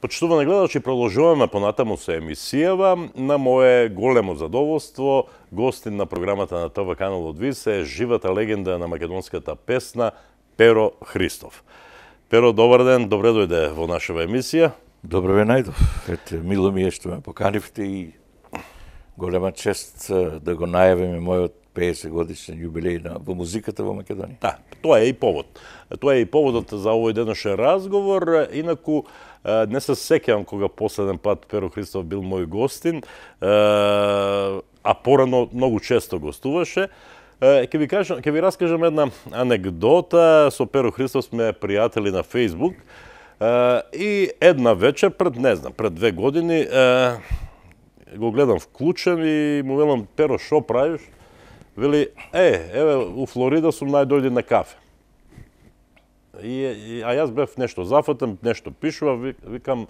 Почитувани гледачи, продолжуваме понатаму со емисијава. На мое големо задоволство, гостин на програмата на ТВ Канал од Вис е живата легенда на македонската песна Перо Христов. Перо, добар ден, добре дојде во нашава емисија. Добро ве најдов. Ете, мило ми е што ме поканивте и голема чест да го најавиме мојот 50 годишен јубилеј во музиката во Македонија. Да, тоа е и повод. Тоа е и поводот за овој денешен разговор. Инаку, не се сеќавам кога последен пат Перо Христов бил мој гостин, а порано многу често гостуваше. Ќе ви раскажам една анегдота. Со Перо Христов сме пријатели на Фејсбук и една вечер пред 2 години го гледам вклучен и му велам: Перо, шо правиш? Вели: еве, у Флорида сум најдојди на кафе. А јас бев нешто зафатен, нешто пишува, викам: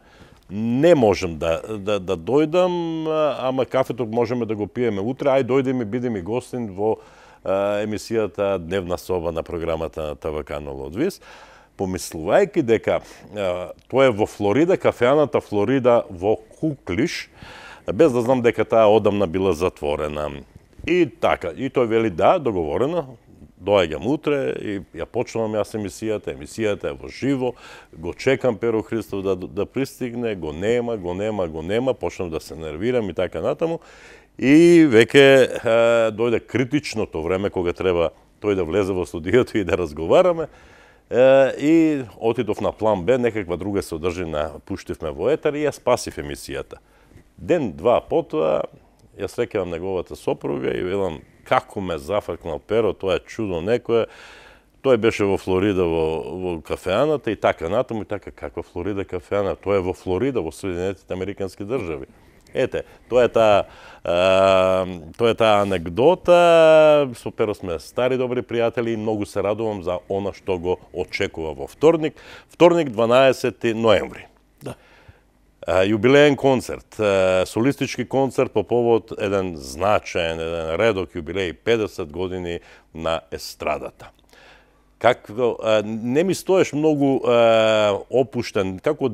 не можем да дојдам, ама кафето можеме да го пиеме утре, ај дојди ми, биди ми гостин во емисијата Дневна соба на програмата на ТВ Канал од Вис, помислувајќи дека тоа е во Флорида, кафеаната Флорида во Куклиш, без да знам дека таа одамна била затворена. И така, и тој вели: да, договорено, доаѓам утре и ја почнувам јас емисијата е во живо, го чекам Перо Христов да пристигне, го нема, почнам да се нервирам и така натаму. И веќе дојде критичното време кога треба тој да влезе во студиото и да разговараме. И отидов на план Б, некаква друга содржина пуштивме во етер и ја спасив емисијата. Ден, два потоа, јас рекавам неговата сопруга и велам: како ме зафркнал Перо, тоа е чудо некое. Тој беше во Флорида во кафеаната и така натаму, и така: каква Флорида кафеана? Тоа е во Флорида, во Соединетите Американски држави. Ете, тоа е таа анегдота. Со Перо сме стари добри пријатели и многу се радувам за она што го очекува во вторник. Вторник, 12 ноември. Да. Јубилеен концерт, солистички концерт по повод еден значаен, еден редок јубилеј, 50 години на естрадата. Не ми стоеш многу опуштен, како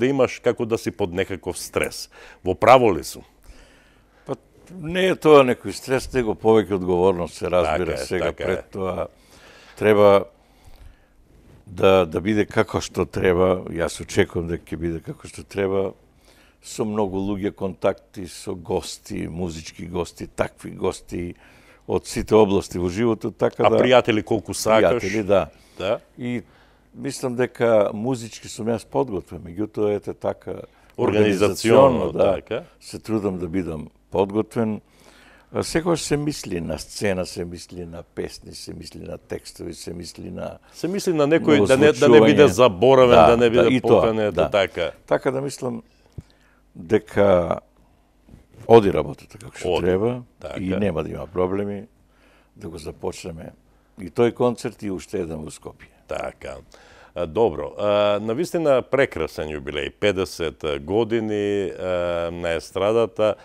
да си под некаков стрес. Во право ли сум? Па не е тоа некој стрес, него повеќе одговорност се разбира. Сега пред тоа треба да биде како што треба. Јас очекувам дека ќе биде како што треба. Со многу луѓе контакти, со гости, музички гости, такви гости од сите области во животот, така да... А пријатели колку сакаш? Пријатели, да. И мислам дека музички сум јас подготвен, меѓутоа ете така организационно, така. Се трудам да бидам подготвен. Секогаш се мисли на сцена, се мисли на песни, се мисли на текстови, се мисли на некој да не биде заборавен, да не биде поканет, така. Така да мислам дека оди работата како што треба и нема да има проблеми да го започнеме и тој концерт и уште еден во Скопје. Така. Добро. Навистина прекрасен јубилеј, 50 години на естрадата,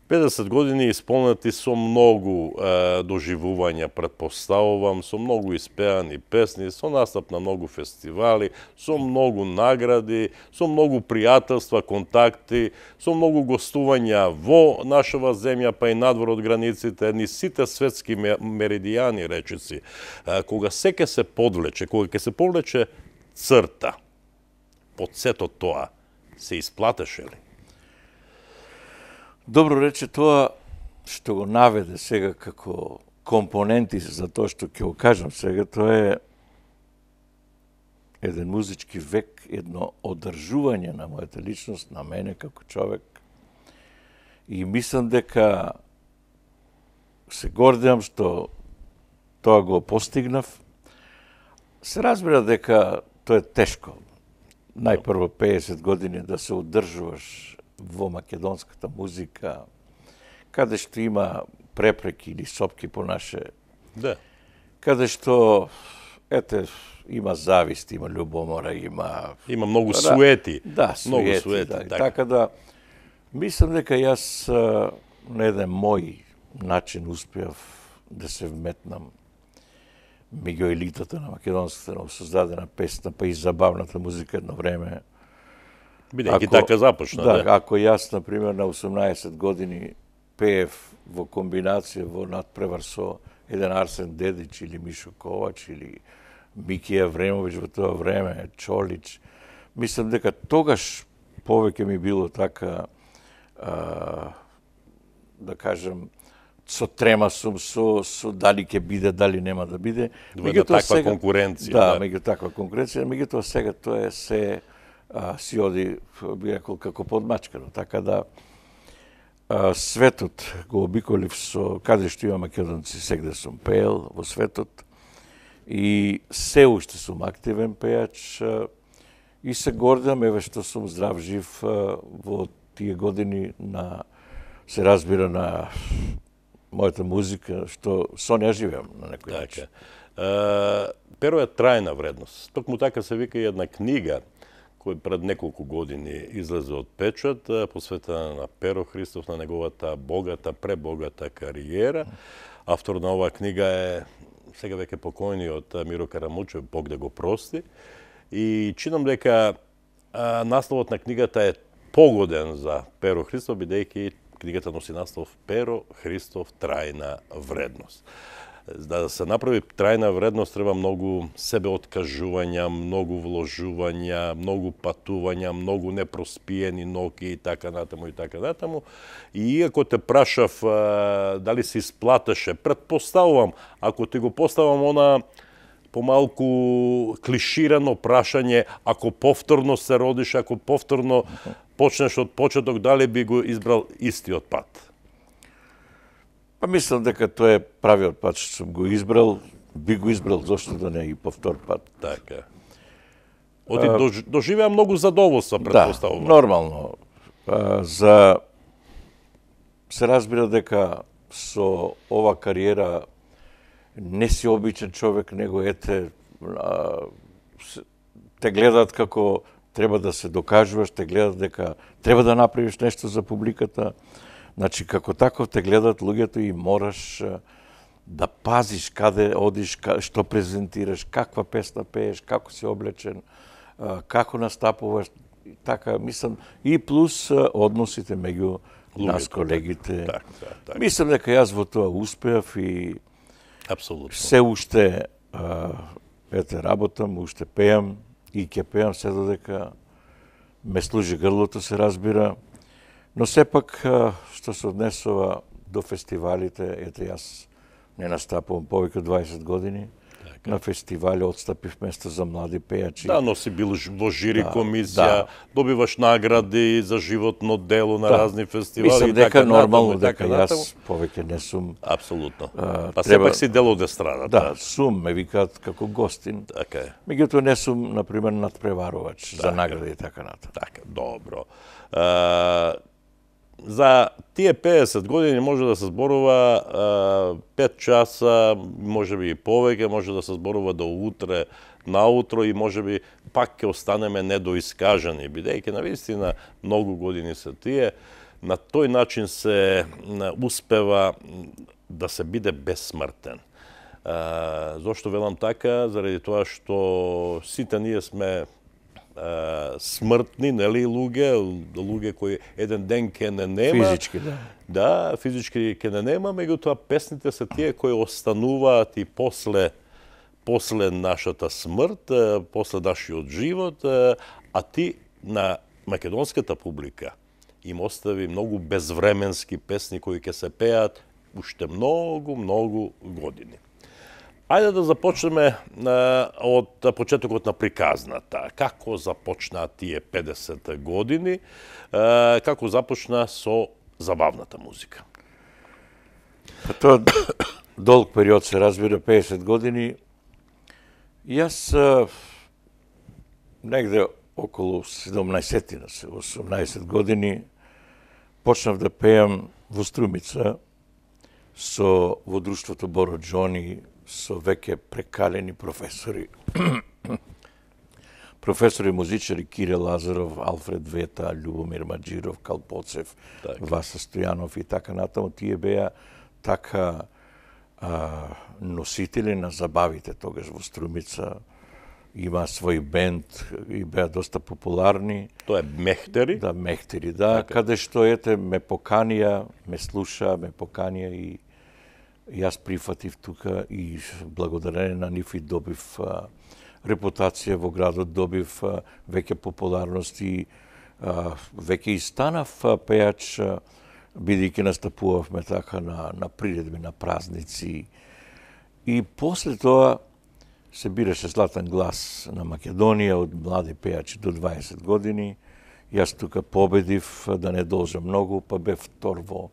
50 години исполнети со многу доживувања, претпоставувам, со многу испеани песни, со настап на многу фестивали, со многу награди, со многу пријателства, контакти, со многу гостувања во нашава земја, па и надвор од границите, ни сите светски меридијани, речиси. Кога се ќе се подвлече, кога ќе се повлече црта под сето тоа, се исплатеше ли? Добро рече тоа што го наведе сега како компоненти за тоа што ќе го кажам сега, тоа е еден музички век, едно одржување на мојата личност, на мене како човек. И мислам дека се гордеам што тоа го постигнав. Се разбира дека тоа е тешко. Најпрво 50 години да се одржуваш во македонската музика, каде што има препреки или сопки по наше, каде што, има завист, има љубомора, има многу суети. Да, суети. Така да, мислам дека јас на еден мој начин успеав да се вметнам меѓу елитата на македонската новосоздадена песна, па и забавната музика едно време. Бидејќи така започна, да. Ако јас, например, на 18 години пеев во комбинација, во надпревар со еден Арсен Дедич или Мишо Ковач или Мики Евремовиќ во тоа време, Чолич, мислам дека тогаш повеќе ми било така, да кажем, со трема сум, со дали ќе биде, дали нема да биде. Меѓутоа таква конкуренција. Да, меѓу таква конкуренција, меѓутоа сега тоа е се си оди, би рекол, како подмачкано. Така да светот го обиколив со каде што има македонци, сегде сум пеел во светот и се уште сум активен пејач и се гордам еве што сум здрав жив во тие години на се разбира на мојата музика, што со неја живеам на некој начин. Перо е трајна вредност. Токму така се вика и една книга кој пред неколку години излезе од печат, посветена на Перо Христов, на неговата богата, пребогата кариера. Автор на оваа книга е сега веќе покојниот Миро Карамучев, Бог да го прости. И чинам дека насловот на книгата е погоден за Перо Христов, бидејќи книгата носи наслов Перо Христов трајна вредност. Да се направи трајна вредност треба многу себеоткажувања, многу вложувања, многу патувања, многу непроспиени ноќи и така натаму и така натаму. И иако те прашав дали се исплатеше, претпоставувам, ако ти го поставам она помалку клиширано прашање, ако повторно се родиш, ако повторно почнеш од почеток, дали би го избрал истиот пат? Па мислам дека тоа е правиот пат што сум го избрал, би го избрал, зошто да не и повтор пат. Така. Доживеа многу задоволства, претпоставувам. Да, нормално. Се разбира дека со ова кариера не си обичен човек, него ете те гледаат како треба да се докажуваш, те гледаат дека треба да направиш нешто за публиката. Значи, како таков те гледаат луѓето и мораш да пазиш каде одиш, што презентираш, каква песна пееш, како си облечен, како настапуваш, така, мислам, и плюс односите меѓу нас, колегите. Так. Мислам дека јас во тоа успеав и апсолутно. Се уште работам, уште пеам и ќе пеам се додека ме служи грлото, се разбира. Но сепак, што се однесува до фестивалите, ете јас не настапувам повеќе од 20 години. Така. На фестивали отстапив место за млади пејачи. Да, но си бил во жири комисија, добиваш награди за животно дело на разни фестивали. Мислам дека нормално дека јас повеќе не сум. Апсолутно. Па сепак си дел од естрадата. Да, сум, ме викаат како гостин. Така е. Меѓутоа не сум, например, надпреварувач за награди и така натаму. Така, добро. За тие 50 години може да се зборува 5 часа, може би и повеќе, може да се зборува до утре, наутро и може би пак ќе останеме недоискажани, бидејќи навистина многу години се тие. На тој начин се успева да се биде безсмртен. Зошто велам така? Заради тоа што сите ние сме смртни, нели, луѓе кои еден ден ке не нема. Физички, да. Да, физички ке не нема, меѓутоа песните се тие кои остануваат и после нашата смрт, после нашиот живот, а ти на македонската публика им остави многу безвременски песни кои ќе се пеат уште многу години. Ајде да започнеме од почетокот на приказната. Како започнаа тие 50 години, како започна со забавната музика? Тоа долг период, се разбира, 50 години. Јас негде околу 17-18 години почнав да пеам во Струмица во друштвото Боро Џони, со веќе прекалени професори. Професори музичари Кире Лазаров, Алфред Вета, Љубомир Маџиров, Калпоцев, Васа Стојанов и така натаму. Тие беа така носители на забавите тогаш во Струмица има свој бенд и беа доста популарни. Тоа е Мехтери? Да, Мехтери, да, каде што ете ме поканија, ме слуша, ме поканија и јас прифатив тука и благодарение на нив и добив репутација во градот, добив веќе популарност и веќе и станав пејач, бидејќи настапувавме така на приредби, на празници. И после тоа се бираше Златен глас на Македонија од млади пејачи до 20 години. Јас тука победив, да не должам многу, па бев втор во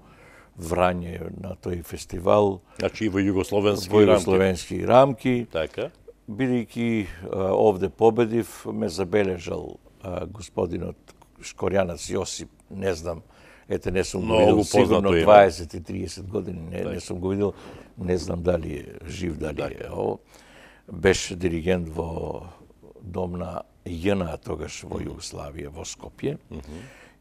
Врање на тој фестивал. Значи и во југословенски рамки. Така. Бидејќи овде победив, ме забележал господинот Шкорјанац Јосип, не знам, ете не сум го видел сигурно 20 и 30 години, не сум го видел, не знам дали е жив, дали е ово. Беше диригент во дом на ЈНА тогаш во Југославија, во Скопје.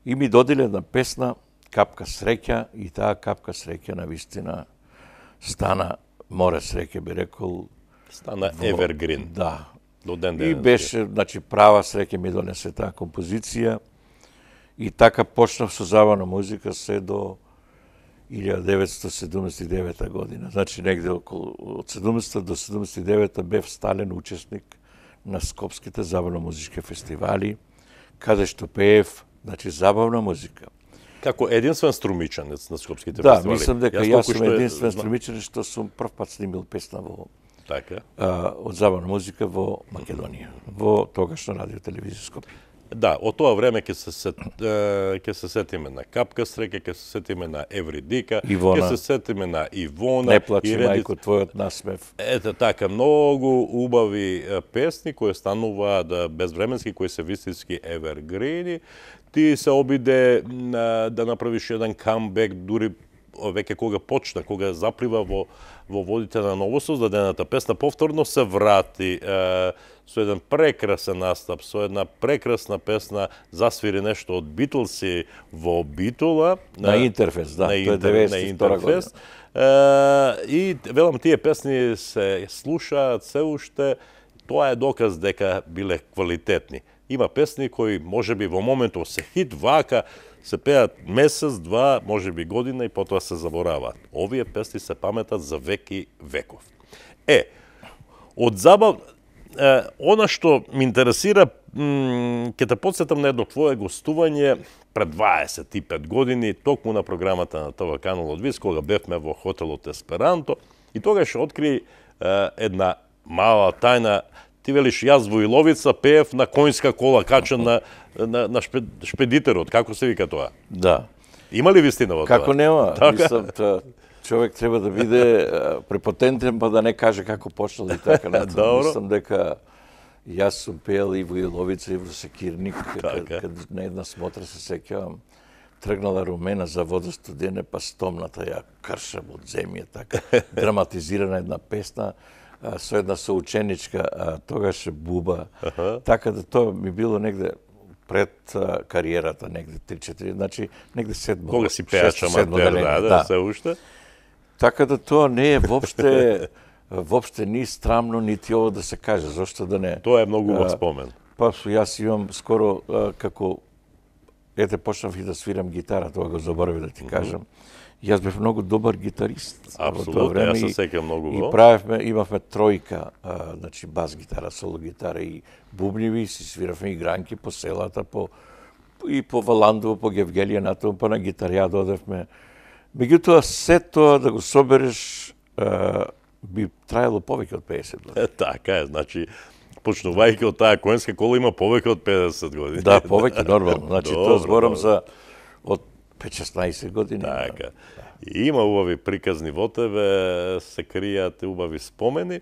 И ми доделе една песна Капка среќа и таа капка среќа на вистина стана море среќа би рекол. Стана Evergreen. Да. До ден и беше, значи, права среќа ми донесе таа композиција. И така почнав со забавна музика се до 1979 година. Значи негде околу од 70 до 79 бев стален учесник на скопските забавно-музички фестивали, каде што пеев, значи, забавна музика. Како единствен струмичанец на скопските фестивали? Да, мислам дека јас сум единствен струмичанец што сум прв пат снимил песна во од забавна музика во Македонија, во тогашно радио телевизија Скопје. Да, од тоа време ќе се сетиме на Капка среќа, ќе се сетиме на Евридика, ќе се сетиме на Ивона. Не плачи мајко твојот насмев. Ете така, многу убави песни кои стануваат безвременски, кои се вистински евергрини. Ти се обиде да направиш еден камбек, дури веќе кога почна, кога заплива во водите на новосоздадената песна, повторно се врати со еден прекрасен настап, со една прекрасна песна, засвири нешто од Битлси во Битула. На Интерфест, да, на Интерфест. И, велам, тие песни се слушаат се уште, тоа е доказ дека биле квалитетни. Има песни кои, можеби, во моментот се хит, вака, се пеат месец, два, можеби година и потоа се забораваат. Овие песни се паметат за веки веков. Од забав, она што ми интересира, ќе те подсетам на едно твое гостување пред 25 години, токму на програмата на ТВ Канал од Вис, кога бевме во хотелот Есперанто, и тогаш откри една мала тајна. Ти велиш, јас во Иловица пеев на конјска кола качен на шпедитерот. Како се вика тоа? Да. Има ли вистина во тоа? Како нема. Мислам, човек треба да биде препотентен, па да не каже како почнал и така. Мислам дека јас сум пеел и во Иловица и во Секирник, каде на една смотра се сеќавам, тргнала румена за вода студене, па стомната ја кршам од земја, така. Драматизирана една песна, со една соученичка, тогаш Буба. Така да тоа ми било негде пред кариерата, негде 3-4, значи негде 7. Кога си пеач аматер, да, се уште? Така да тоа не е вопште ни страмно, нити ово да се каже, зошто да не. Тоа е многу убав спомен. Па јас имам скоро како почнав и да свирам гитара, тоа го заборавив да ти кажам. Јас бев многу добар гитарист. Апсолутно, јас се сеќавам многу го. И имавме тројка, значи бас гитара, соло гитара и бубњеви, си свиравме игранки по селата, и по Валандово, по Гевгелија, натаму, па на гитаријада одевме. Меѓутоа, се тоа да го собереш, би траело повеќе од 50 години. Така е, значи, почнувајќи од таа конјска кола има повеќе од 50 години. Да, повеќе, нормално. Значи, тоа зборам за од 5-16 години. Така. И има убави приказни во тебе, се кријат убави спомени.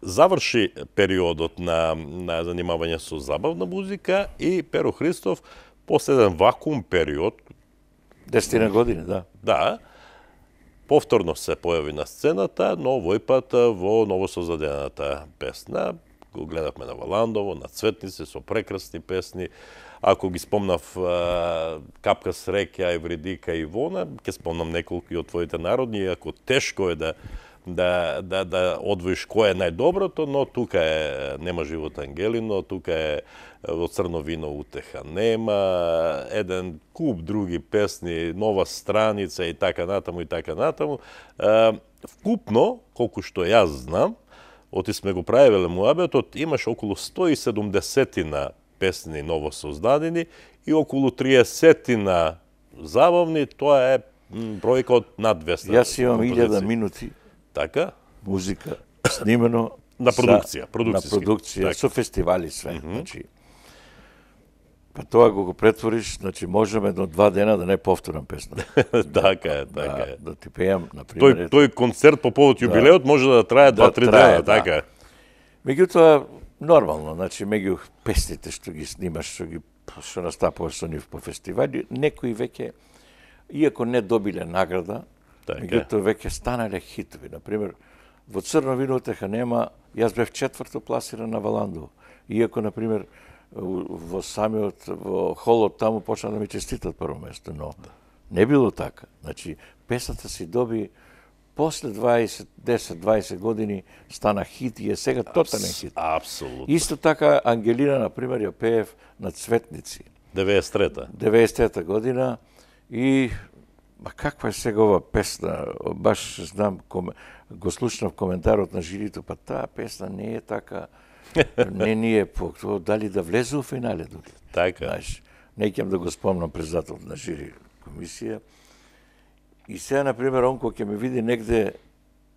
Заврши периодот на занимавање со забавна музика и Перо Христов после еден вакуум период 10 години, да. Да. Повторно се појави на сцената, но овој пат во новосоздадената песна. Го гледавме на Валандово, на Цветници со прекрасни песни. Ако ги спомнав Капка среќа, Евридика и Ивона, ќе спомнам неколку од твоите народни, иако тешко е да да одвоиш кој е најдоброто, но тука нема живот Ангелино, тука е во Црно вино утеха нема, еден куп други песни, нова страница и така натаму и така натаму. Вкупно, колку што јас знам, оти сме го правиле муабетот, имаш околу 170 песни новосоздадени и околу 30 забавни, тоа е бројка од над 200. Јас имам 1000 минути така музика снимено на продукција, на продукција така. со фестивали све, значи. Па тоа го претвориш, значи можеме до 2 дена да не повторам песна. Така е, така е. Да ти пеам, на пример. Тој концерт по повод јубилеот може да трае 2-3 дена, така е. Меѓутоа нормално, значи меѓу песните што ги снимаш, што настапуваш со нив по фестивали, некои веќе иако не добиле награда, меѓутоа веќе станале хитови. На пример, во Црно вино утеха нема, јас бев 4-то пласиран на Валандово. Иако, на пример, во самиот, во холот таму почна да ми честитат прво место, но не било така. Значи, песната си доби после 10-20 години стана хит и е сега тотален хит. Апсолутно. Исто така Ангелина, на пример, ја пеев на Цветници. 93-та година и каква е сега ова песна? Баш знам, го слушнав коментарот на жирито, па таа песна не е така, не ни е по дали да влезе у финале дури. Така. Знаеш, не ќе да го спомнам председател на жири комисија. И сега, например, он кога ќе ме види негде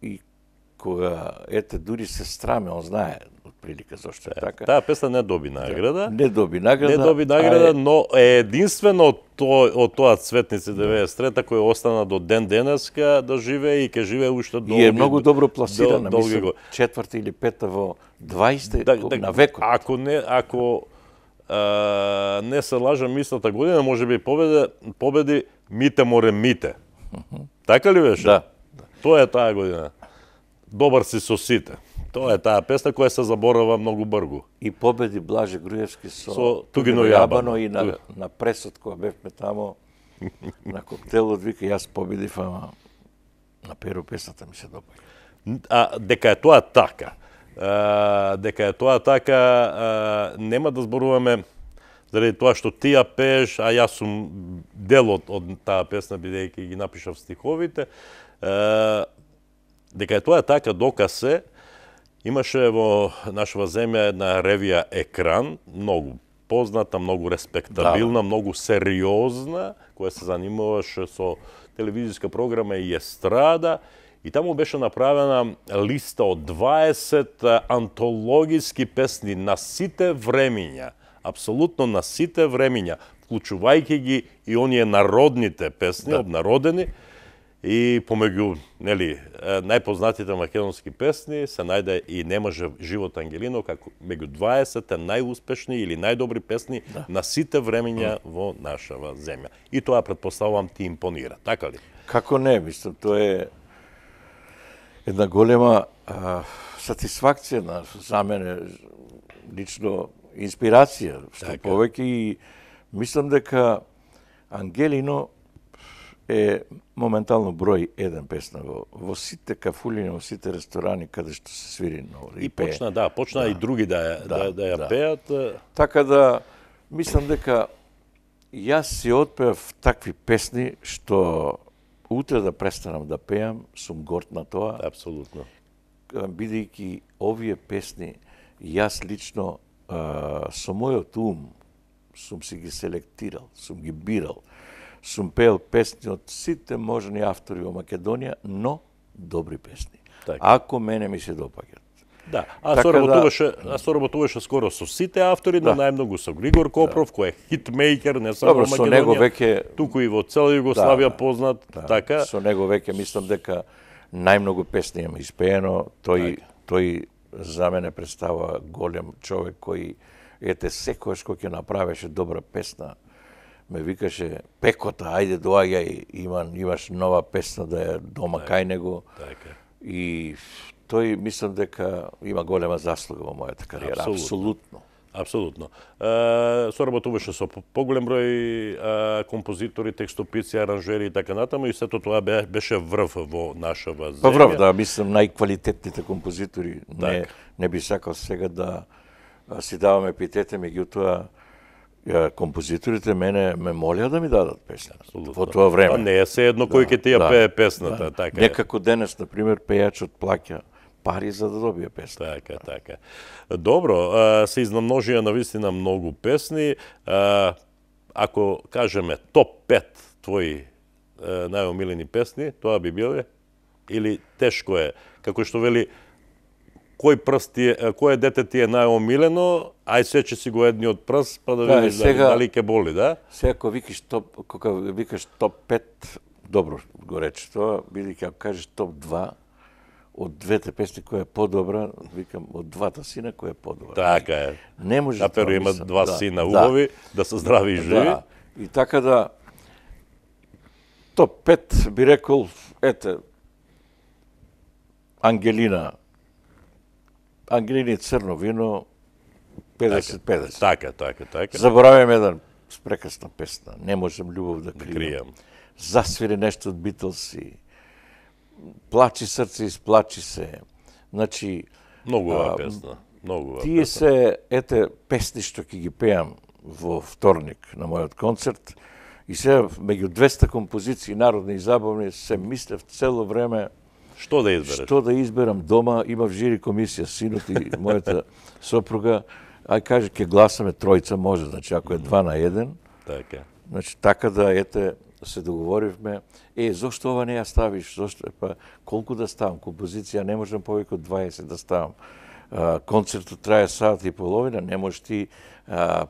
и кога, дури се страме, он знае отприлика зашто е така. Таа песна не доби награда. Не доби награда, но е единствено од тоа Цветници 93-та кој остана до ден денеска да живее и ќе живее уште долго. И е многу добро пласирана, мислам, 4-та или 5-та во 20 на векот. Ако не се лажам, мислата година можеби победи Мите море мите. Така ли беше? Да. Тоа е таа година. Добар си со сите. Тоа е таа песна која се заборава многу бргу. И победи Блаже Груевски со Тугино јабано и на пресот кога бевме тамо на коктелот, вика јас победив, ама на Перу песната ми се допаѓа. Дека е тоа така, нема да зборуваме заради тоа што ти ја пееш, а јас сум дел од таа песна, бидејќи ги напишав стиховите. Дека е тоа така, доказ е, имаше во нашава земја една ревија Екран, многу позната, многу респектабилна, многу сериозна, која се занимаваше со телевизиска програма и естрада, и таму беше направена листа од 20 антологиски песни на сите времиња, апсолутно на сите времиња, вклучувајќи ги и оние народните песни, обнародени, и помеѓу, нели, најпознатите македонски песни се најде и Не може живот Ангелино како меѓу 20 најуспешни или најдобри песни на сите времиња во нашава земја. И тоа претпоставувам ти импонира, така ли? Како не, мислам, тоа е една голема сатисфакција за мене, лично инспирација, што повеќе, и мислам дека Ангелино е моментално број 1 песна во сите кафулини, во сите ресторани каде што се свири ново и почна и други да ја пеат. Така да мислам дека јас си отпеав такви песни што утре да престанам да пеам, сум горд на тоа. Апсолутно. Бидејќи овие песни јас лично со мојот ум сум си ги селектирал, сум ги бирал. Сум пеел песни од сите можни автори во Македонија, но добри песни. Ако мене ми се допаѓат. Да, соработуваше скоро со сите автори, но најмногу со Григор Копров, кој е хитмейкер, не само во Македонија, туку и во цела Југославија познат, така. Со него веќе мислам дека најмногу песни има испеено, тој за мене представува голем човек кој секојаш кој ќе направеше добра песна, ме викаше Пекота, ајде доаѓај, имаш нова песна да е дома кај него. И тој мислам дека има голема заслуга во мојата кариера, апсолутно. Апсолутно. Соработуваше со поголем број композитори, текстопици, аранжери и така натаму и сето тоа беше врв во нашава земја. Па врв, да, мислам најквалитетните композитори. Не би сакал сега да си даваме епитете, меѓутоа композиторите ме молеа да ми дадат песна во тоа време. Па не е се едно кој ќе ти ја пее песната, така е. Некако денес, на пример, пејачот плаќа пари за да добие песна. Така. Добро, се изнамножија навистина многу песни. Ако кажеме топ 5 твои најомилени песни, тоа би биле? Или тешко е? Како што вели, кој дете ти е најомилено, ај сече си го едниот прст, па да видиш дали ќе боли, да? Сега кога викаш топ 5, добро го рече тоа, бидејќи ако кажеш топ 2, од двете песни која е подобра, викам од двата сина која е подобра. Така е. Не може Аперо има два сина убави, да се здрави и живи. Да. И така да топ 5 би рекол, ете, Ангелина Црно вино 50-50. Така. Заборавам еден прекрасна песна. Не можем љубов да кријам. Засвири нешто од Битлси. Плачи срце, исплачи се. Значи, многу песна. Тие се, ете, песни што ќе ги пеам во вторник на мојот концерт. И сега, меѓу 200 композиции, народни и забавни, се мислев цело време што да избереш? Што да изберам дома, имав жири комисија, синот и мојата сопруга, ај каже, ќе гласаме тројца, може, значи, ако е 2 на 1. Така. Значи, така да, ете, се договоривме, зошто ова не ја ставиш, па колку да ставам, композиција не можам повеќе од 20 да ставам. Концертот трае сат и половина, не можеш ти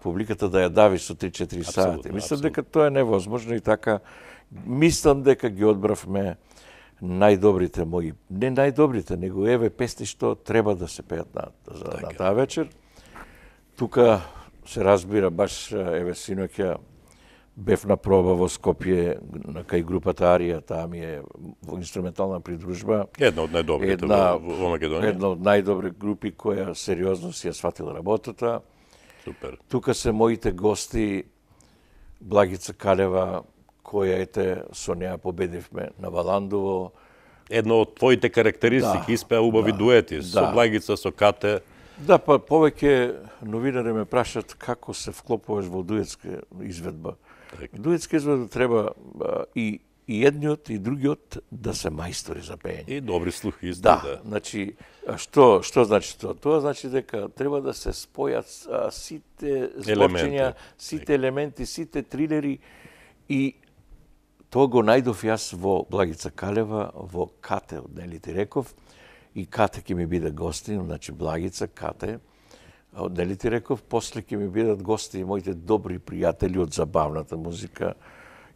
публиката да ја давиш со 3-4 сати. Мислам дека тоа е невозможно и така, мислам дека ги одбравме најдобрите мои, не најдобрите, него еве песни што треба да се пеат на таа вечер. Тука се разбира баш, еве синоќа, бев на проба во Скопје, кај групата Арија, таа ми е во инструментална придружба. Една од најдобрите во Македонија. Една од најдобри групи која сериозно си ја сватила работата. Супер. Тука се моите гости, Благица Калева, која ете со неа победивме на Валандово. Едно од твоите карактеристики, испеа убави дуети, со Благица, со Кате. Да, па повеќе новинари ме прашат како се вклопуваш во дуетска изведба. Дуетска изведба треба и едниот и другиот да се мајстори за пеење. И добри слухи исто, да. Значи, што значи тоа? Тоа значи дека треба да се спојат сите зборчиња, сите елементи, сите трилери и тоа го најдов јас во Благица Калева, во Кате од Нели Тиреков, и Кате ќе ми биде гостин, значи Благица, Кате, од Нели Тиреков, после ќе ми бидат гости и моите добри пријатели од забавната музика,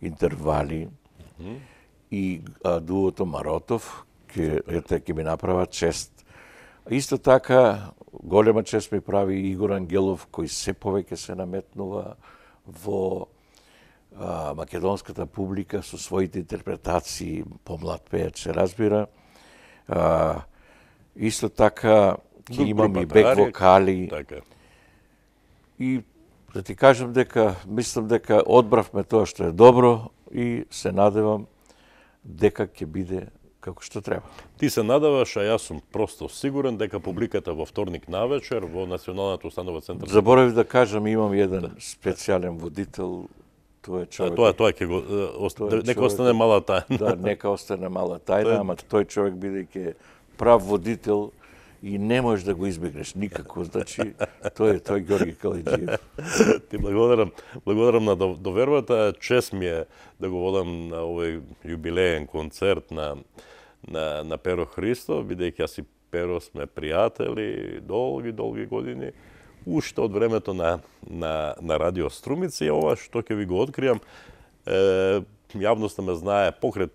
Интервали, и дуото Маротов, ќе ми направат чест. Исто така, голема чест ми прави Игор Ангелов, кој се повеќе се наметнува во македонската публика со своите интерпретации, помлад пејач се разбира. Исто така, ќе имам и бек вокали. И да ти кажам дека, мислам дека одбравме тоа што е добро и се надевам дека ќе биде како што треба. Ти се надаваш, а јас сум просто сигурен дека публиката во вторник навечер во Националната установа центар... Заборавив да кажам, имам еден специјален водител. Тоа е човек... Тоа ќе го... Нека остане мала тајна. Да, нека остане мала тајна, ама тој човек бидејќи прав водител и не можеш да го избегнеш никако, значи тој Ѓорги Калиџиев. Ти благодарам на довербата, чест ми е да го водам на овој јубилеен концерт на Перо Христо, бидејќи јас и Перо сме пријатели долги години, уште од времето на Радио Струмица, и ова што ќе ви го откријам, јавноста ме знае покрај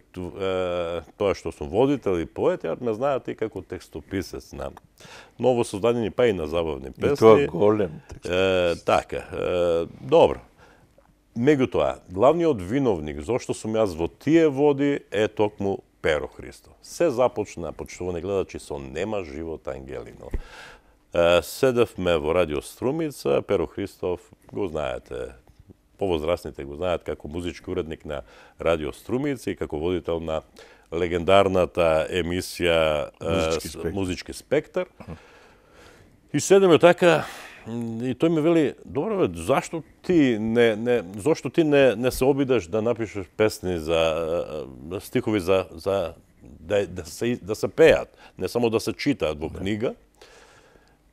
тоа што сум водител и поет, ја ме знаат и како текстописец на ново создадени, па и на забавни песни. И тоа голем текстописец. Така, добро. Меѓутоа, главниот виновник зошто сум јас во тие води е токму Перо Христо. Се започна, почитувани гледачи, со Нема живот Ангелино. Седевме во Радио Струмица, Перо Христов, го знаете, повозрастните го знаат како музички уредник на Радио Струмица и како водител на легендарната емисија Музички спектар. И седеме така, и тој ми вели, добро бе, зашто ти не се обидеш да напишеш песни за стихови за да се пеат, не само да се читаат во книга.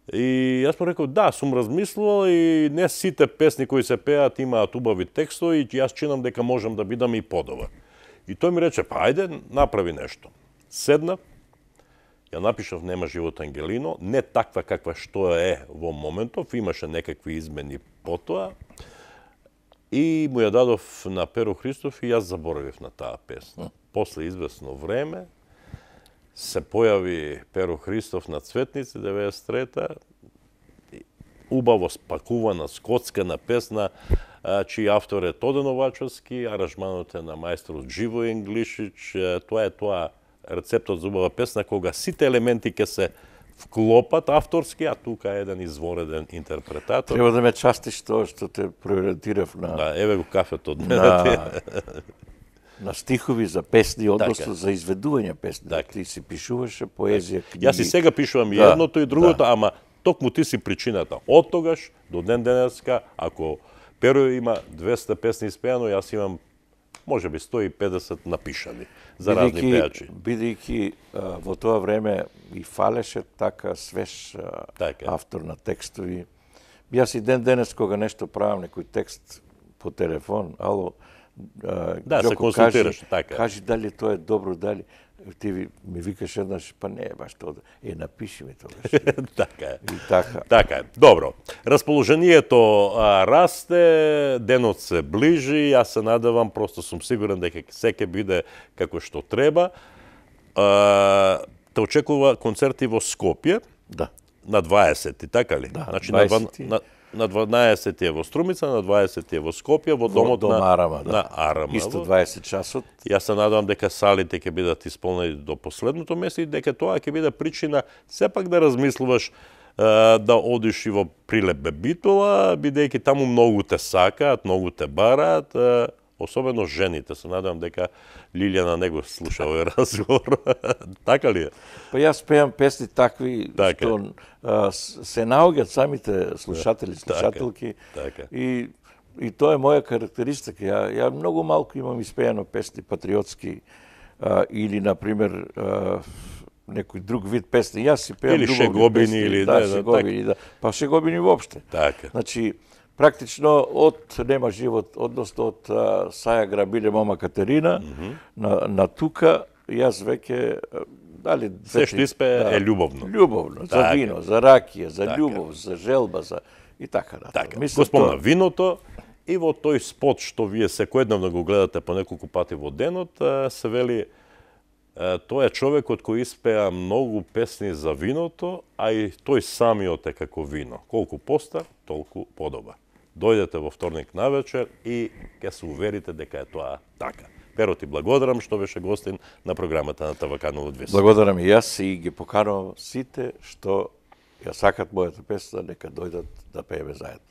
И јас му реков, да, сум размислувал и не сите песни кои се пеат имаат убави текстови и јас чинам дека можам да бидам и подобар. И тој ми рече, па ајде, направи нешто. Седнав, ја напишав Нема живот Ангелино, не таква каква што е во моментов, имаше некакви измени потоа. И му ја дадов на Перо Христов и јас заборавив на таа песна. После известно време се појави Перо Христов на Цветници 93-та, убаво спакувана, скоцкана песна, чиј автор е Тоден Овачовски, аранжманот е на мајсторот Живој Енглишич. Тоа е рецептот за убава песна, кога сите елементи ќе се вклопат авторски, а тука е еден извореден интерпретатор. Треба да ме частиш тоа што те преориентирав на... Да, еве го кафето. На стихови за песни, односно за изведување песни. Ти си пишуваше поезија, книги. Јас и сега пишувам и едното и другото, ама токму ти си причината. Од тогаш до ден денеска, ако Перо има 200 песни испеано, јас имам можеби 150 напишани за разни пеачи. Бидејќи во тоа време и фалеше така свеж автор на текстови. Јас и ден денес кога нешто правам, некој текст по телефон, ало, да, се консултираш, така. Кажи дали тоа е добро, дали ти ми викаш еднаш, па не е баш тоа. Напиши ми тогаш. Така е. И така. Така е. Добро. Расположението расте, денот се ближи, јас се надевам, просто сум сигурен дека се ќе биде како што треба. Те очекува концерти во Скопје. Да. На 20, така ли? Да, значи, 20. на 12 е во Струмица, на 20 е во Скопје, во домот на Арама, на Арама. Исто 20 часот. Јас се надевам дека салите ќе бидат исполнени до последното место и дека тоа ќе биде причина сепак да размислуваш да одиш и во Прилеп Битола, бидејќи таму многу те сакаат, многу те бараат, особено жените. Се надевам дека Лилјана не го слуша овој разговор. Така ли е? Па јас пеам песни такви што се наоѓаат самите слушатели, слушателки. И тоа е моја карактеристика. Ја многу малку имам испеано песни патриотски или, например, некој друг вид песни. Јас си пеам или шегобини, или шегобини, да. Па шегобини воопште. Така. Значи, практично од Нема живот, односно од Саја Грабиле мома Катерина на тука, јас веќе дали се што испее е љубовно. Љубовно, за вино, за ракија, за љубов, за желба, за и така натаму. Така. Го спомна виното и во тој спот што вие секојдневно го гледате по неколку пати во денот, се вели тој е човекот кој испеа многу песни за виното, а и тој самиот е како вино. Колку постар, толку подобар. Дојдете во вторник навечер и ќе се уверите дека е тоа така. Перо, ти благодарам што беше гостин на програмата на ТВК 02. Благодарам и јас и ги поканувам сите што ја сакат мојата песна, нека дојдат да пееме заедно.